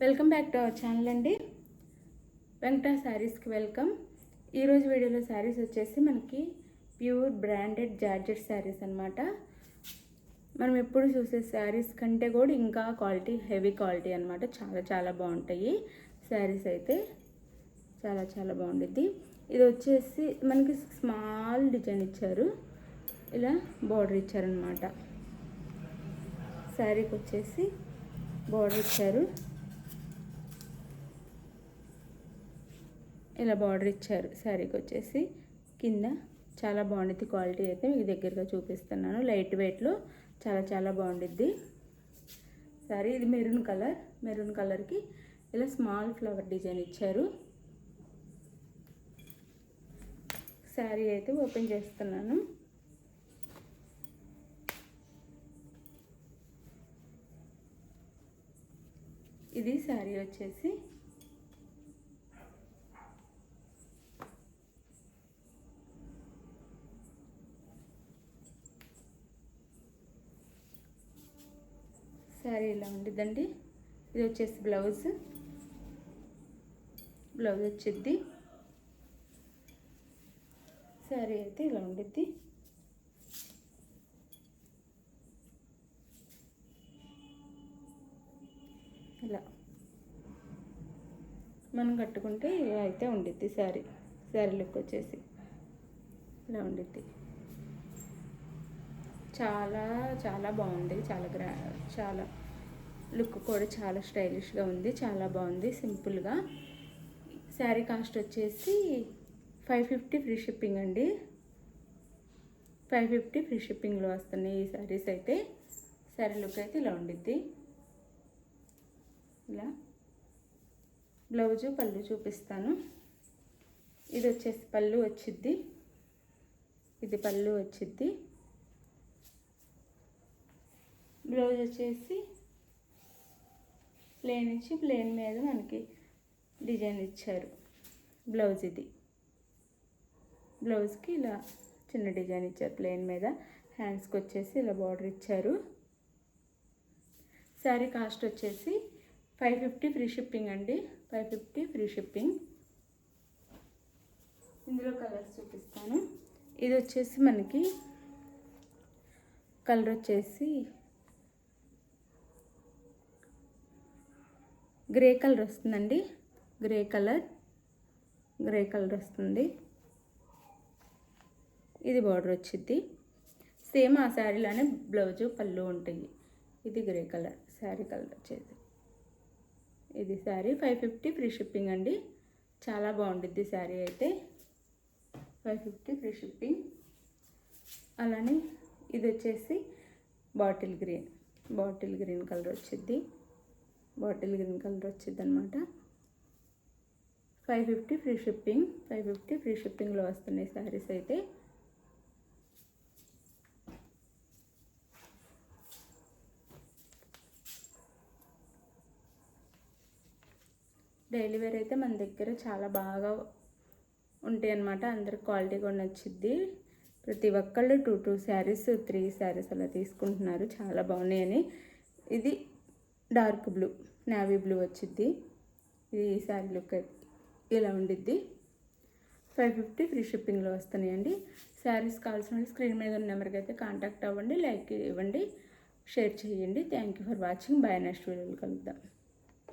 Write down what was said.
Welcome back to our channel అండి. వెంకట శారీస్కి welcome. ఈరోజు వీడియోలో శారీస్ వచ్చేసి మనకి ప్యూర్ బ్రాండెడ్ జార్జెట్ శారీస్ అనమాట. మనం ఎప్పుడు చూసే శారీస్ కంటే కూడా ఇంకా క్వాలిటీ, హెవీ క్వాలిటీ అనమాట. చాలా చాలా బాగుంటాయి శారీస్ అయితే. చాలా చాలా బాగుండిద్ది. ఇది వచ్చేసి మనకి స్మాల్ డిజైన్ ఇచ్చారు, ఇలా బార్డర్ ఇచ్చారనమాట. శారీకి వచ్చేసి బార్డర్ ఇచ్చారు, ఇలా బార్డర్ ఇచ్చారు. శారీకి వచ్చేసి కింద చాలా బాగుండిద్ది. క్వాలిటీ అయితే మీకు దగ్గరగా చూపిస్తున్నాను. లైట్ వెయిట్లో చాలా చాలా బాగుండిద్ది శారీ. ఇది మెరూన్ కలర్కి ఇలా స్మాల్ ఫ్లవర్ డిజైన్ ఇచ్చారు. శారీ అయితే ఓపెన్ చేస్తున్నాను. ఇది శారీ వచ్చేసి శారీ ఇలా ఉండిద్దండి. ఇది వచ్చేసి బ్లౌజ్ వచ్చిద్ది. శారీ అయితే ఇలా ఉండిద్ది. ఇలా మనం కట్టుకుంటే ఇలా అయితే ఉండిద్ది శారీ. లుక్ వచ్చేసి ఇలా ఉండిద్ది. చాలా చాలా బాగుంది. చాలా లుక్ కూడా చాలా స్టైలిష్గా ఉంది. చాలా బాగుంది. సింపుల్గా. శారీ కాస్ట్ వచ్చేసి 550 ఫ్రీ షిప్పింగ్ అండి. 550 ఫ్రీ షిప్పింగ్లో వస్తున్నాయి ఈ శారీస్ అయితే. శారీ లుక్ అయితే ఇలా ఉండిద్ది. ఇలా బ్లౌజు, పళ్ళు చూపిస్తాను. ఇది వచ్చేసి పళ్ళు వచ్చిద్ది. ఇది పళ్ళు వచ్చిద్ది. బ్లౌజ్ వచ్చేసి ప్లెయిన్ ఇచ్చి ప్లెయిన్ మీద మనకి డిజైన్ ఇచ్చారు. బ్లౌజ్ ఇది. బ్లౌజ్కి ఇలా చిన్న డిజైన్ ఇచ్చారు ప్లెయిన్ మీద. హ్యాండ్స్కి వచ్చేసి ఇలా బార్డర్ ఇచ్చారు. శారీ కాస్ట్ వచ్చేసి 550 ఫ్రీ షిప్పింగ్ అండి. 550 ఫ్రీ షిప్పింగ్. ఇందులో కలర్స్ చూపిస్తాను. ఇది వచ్చేసి మనకి కలర్ వచ్చేసి గ్రే కలర్ వస్తుందండి. గ్రే కలర్ వస్తుంది. ఇది బార్డర్ వచ్చింది. సేమ్ ఆ శారీలోనే బ్లౌజు, పళ్ళు ఉంటాయి. ఇది గ్రే కలర్. శారీ కలర్ వచ్చేది ఇది. శారీ 550 ఫ్రీ షిప్పింగ్ అండి. చాలా బాగుండిద్ది శారీ అయితే. 550 ఫ్రీ షిప్పింగ్. అలానే ఇది వచ్చేసి బాటిల్ గ్రీన్ కలర్ వచ్చింది. అనమాట. 550 ఫ్రీ షిప్పింగ్. 550 ఫ్రీ షిప్పింగ్లో వస్తున్నాయి శారీస్ అయితే. డైలీ వేర్ అయితే మన దగ్గర చాలా బాగా ఉంటాయి అన్నమాట. అందరికి క్వాలిటీ కూడా నచ్చిద్ది. ప్రతి ఒక్కళ్ళు 2 శారీస్, 3 శారీస్ అలా తీసుకుంటున్నారు. చాలా బాగున్నాయని. ఇది డార్క్ బ్లూ, నేవీ బ్లూ వచ్చిద్ది. ఇది శారీ లుక్ ఇలా ఉండిద్ది. 550 ఫ్రీ షిప్పింగ్లో వస్తున్నాయండి. శారీస్ కావాల్సిన స్క్రీన్ మీద ఉన్న నెంబర్కి అయితే కాంటాక్ట్ అవ్వండి. లైక్ ఇవ్వండి, షేర్ చేయండి. Thank you for watching. By. Next వీడియోలో కలుద్దాం.